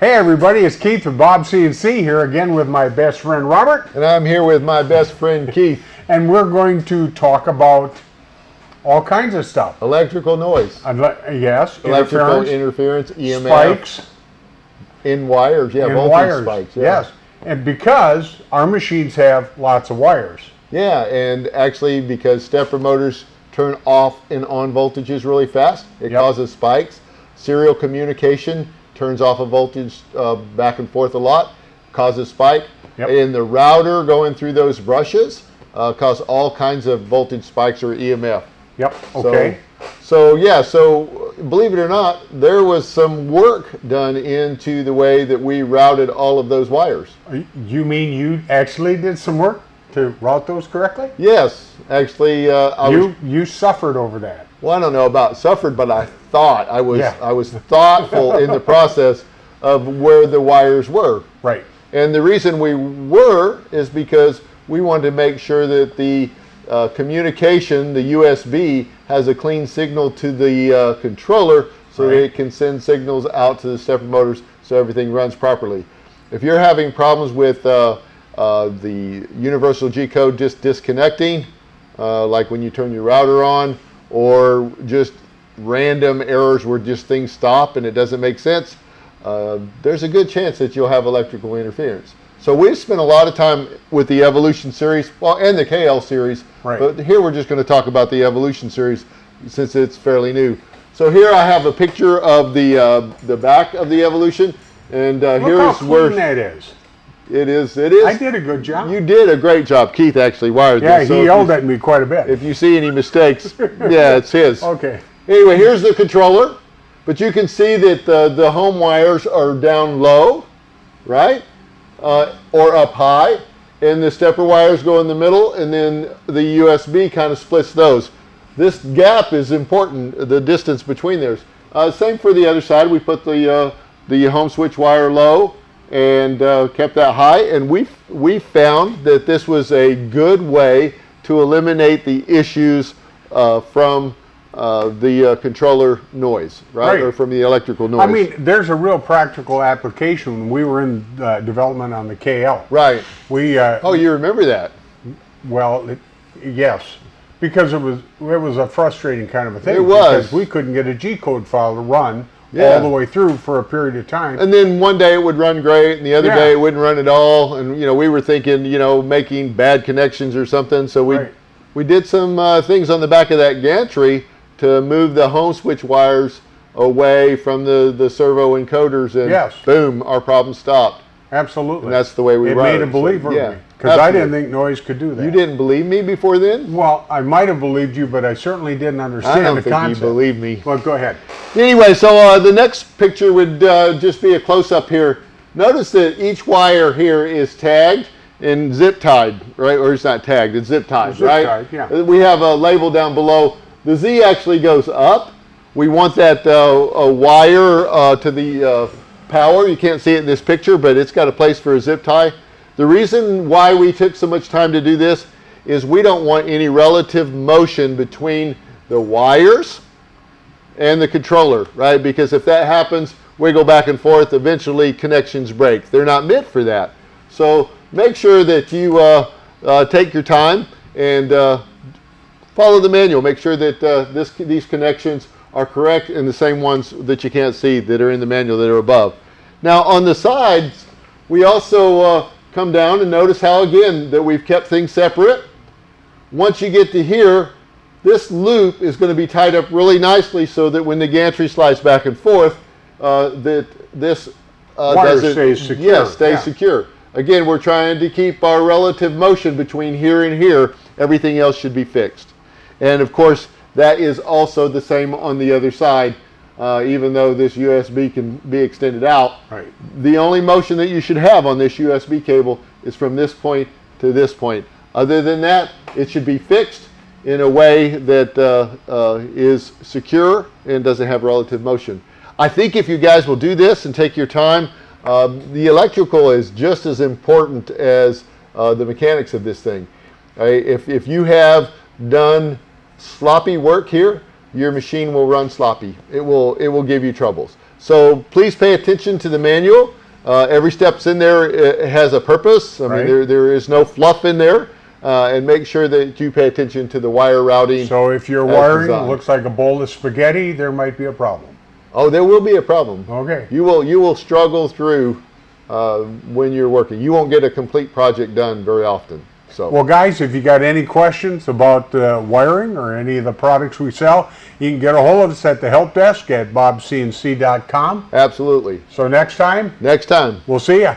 Hey everybody, it's Keith with Bob C&C here again with my best friend Robert. And I'm here with my best friend Keith. And we're going to talk about all kinds of stuff. Electrical noise. Yes, Electrical interference, EMF. Spikes. In wires, yeah, voltage wires. spikes. Yeah. Yes, and because our machines have lots of wires. Yeah, and actually because stepper motors turn off and on voltages really fast, it causes spikes. Serial communication turns off a voltage back and forth a lot, causes spike. And the router going through those brushes cause all kinds of voltage spikes or EMF. Yep, okay. So believe it or not, there was some work done into the way that we routed all of those wires. You mean you actually did some work to route those correctly? Yes, actually. You suffered over that. Well, I don't know about suffered, but I thought I was thoughtful in the process of where the wires were. Right. And the reason we were is because we wanted to make sure that the communication, the USB, has a clean signal to the controller so that it can send signals out to the stepper motors so everything runs properly. If you're having problems with the universal G code just disconnecting, like when you turn your router on, or just random errors where just things stop and it doesn't make sense, there's a good chance that you'll have electrical interference. So we've spent a lot of time with the Evolution series, well, and the KL series, but here we're just going to talk about the Evolution series since it's fairly new. So here I have a picture of the back of the Evolution, and here's where that is. It is. I did a good job. You did a great job. Keith actually wired this. Yeah, he yelled at me quite a bit. If you see any mistakes, yeah, it's his. Okay. Anyway, here's the controller, but you can see that the home wires are down low, right? Or up high, and the stepper wires go in the middle, and then the USB kind of splits those. This gap is important, the distance between those. Same for the other side. We put the home switch wire low and kept that high, and we found that this was a good way to eliminate the issues from the controller noise, right? Or from the electrical noise. I mean, there's a real practical application when we were in development on the KL. Right. Oh, you remember that? Well, yes, because it was a frustrating kind of a thing. It was. Because we couldn't get a G code file to run all the way through for a period of time. And then one day it would run great, and the other day it wouldn't run at all. And we were thinking, making bad connections or something. So we did some things on the back of that gantry to move the home switch wires away from the servo encoders, and boom, our problem stopped. Absolutely. And that's the way we run it. It made a believer in me, because I didn't think noise could do that. You didn't believe me before then? Well, I might have believed you, but I certainly didn't understand the concept. I don't think you believed me. Well, go ahead. Anyway, so the next picture would just be a close-up here. Notice that each wire here is tagged and zip-tied, right? Or it's not tagged, it's zip-tied, right? Zip-tied, yeah. We have a label down below. The Z actually goes up. We want that wire to the power. You can't see it in this picture, but it's got a place for a zip tie. The reason why we took so much time to do this is we don't want any relative motion between the wires and the controller, right? Because if that happens, we go back and forth, eventually connections break. They're not meant for that. So make sure that you take your time and follow the manual. Make sure that these connections are correct and the same ones that you can't see that are in the manual that are above. Now on the sides, we also come down and notice how, again, that we've kept things separate. Once you get to here, this loop is going to be tied up really nicely so that when the gantry slides back and forth, that this wire stays secure. Yes, stays secure. Again, we're trying to keep our relative motion between here and here. Everything else should be fixed. And of course, that is also the same on the other side, even though this USB can be extended out. Right. The only motion that you should have on this USB cable is from this point to this point. Other than that, it should be fixed in a way that is secure and doesn't have relative motion. I think if you guys will do this and take your time, the electrical is just as important as the mechanics of this thing. If you have done sloppy work here, your machine will run sloppy. It will give you troubles. So please pay attention to the manual. Every step's in there has a purpose. I mean, there is no fluff in there. And make sure that you pay attention to the wire routing. So if your wiring looks like a bowl of spaghetti, there might be a problem. Oh, there will be a problem. Okay. You will struggle through when you're working. You won't get a complete project done very often. So. Well, guys, if you got any questions about wiring or any of the products we sell, you can get a hold of us at the help desk at bobcnc.com. Absolutely. So next time, Next time. we'll see you.